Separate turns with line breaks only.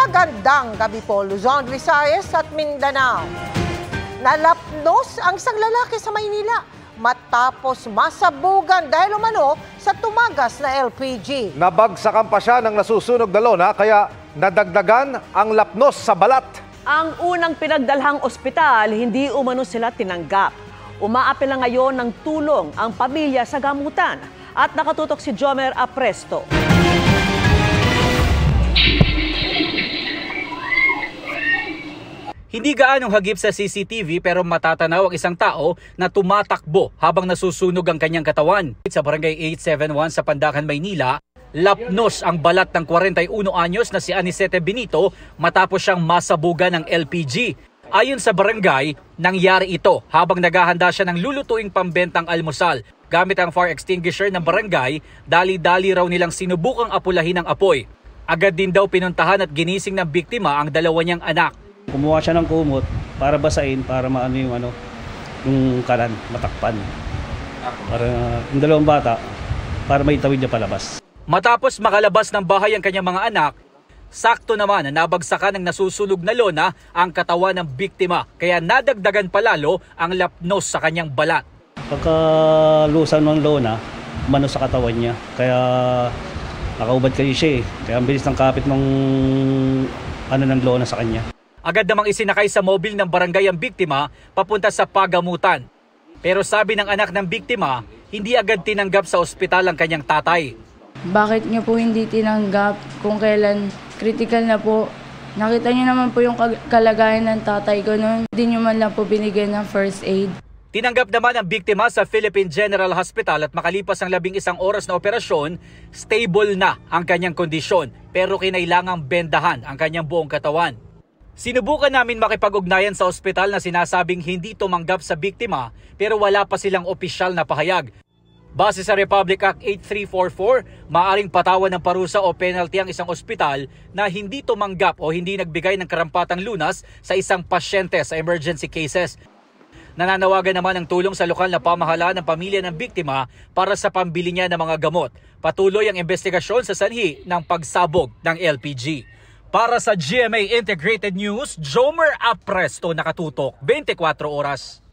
Magandang gabi po, Luzon, Visayas at Mindanao. Nalapnos ang isang lalaki sa Maynila matapos masabugan dahil umano sa tumagas na LPG.
Nabagsakan pa siya ng nasusunog na lona kaya nadagdagan ang lapnos sa balat.
Ang unang pinagdalhang ospital, hindi umano sila tinanggap. Umaapela ngayon ng tulong ang pamilya sa gamutan. At nakatutok si Jomer Apresto.
Hindi gaanong hagip sa CCTV pero matatanaw ang isang tao na tumatakbo habang nasusunog ang kanyang katawan. Sa barangay 871 sa Pandacan, Maynila, lapnos ang balat ng 41 anyos na si Anicete Benito matapos siyang masabugan ng LPG. Ayon sa barangay, nangyari ito habang naghahanda siya ng lulutuing pambentang almusal. Gamit ang fire extinguisher ng barangay, dali-dali raw nilang sinubukang apulahin ang apoy. Agad din daw pinuntahan at ginising ng biktima ang dalawa niyang anak.
Kumuha siya ng kumot para basain, para maano yung kanan, matakpan. Para yung dalawang bata, para may tawid niya palabas.
Matapos makalabas ng bahay ang kanyang mga anak, sakto naman na nabagsakan ng nasusunog na lona ang katawan ng biktima. Kaya nadagdagan palalo ang lapnos sa kanyang balat.
Pagkalusan ng lona, mano sa katawan niya. Kaya nakaubad kayo siya eh. Kaya ang bilis ng kapit ng ng lona sa kanya.
Agad namang isinakay sa mobil ng barangay ang biktima papunta sa pagamutan. Pero sabi ng anak ng biktima, hindi agad tinanggap sa ospital ang kanyang tatay.
Bakit niyo po hindi tinanggap kung kailan critical na po? Nakita niyo naman po yung kalagayan ng tatay ko noon. Hindi niyo man lang po binigyan ng first aid.
Tinanggap naman ang biktima sa Philippine General Hospital at makalipas ang 11 oras na operasyon, stable na ang kanyang kondisyon pero kinailangang bendahan ang kanyang buong katawan. Sinubukan namin makipag-ugnayan sa ospital na sinasabing hindi tumanggap sa biktima pero wala pa silang opisyal na pahayag. Base sa Republic Act 8344, maaaring patawan ng parusa o penalty ang isang ospital na hindi tumanggap o hindi nagbigay ng karampatang lunas sa isang pasyente sa emergency cases. Nananawagan naman ng tulong sa lokal na pamahalaan ng pamilya ng biktima para sa pambili niya ng mga gamot. Patuloy ang investigasyon sa sanhi ng pagsabog ng LPG. Para sa GMA Integrated News, Jomer Apresto, nakatutok 24 oras.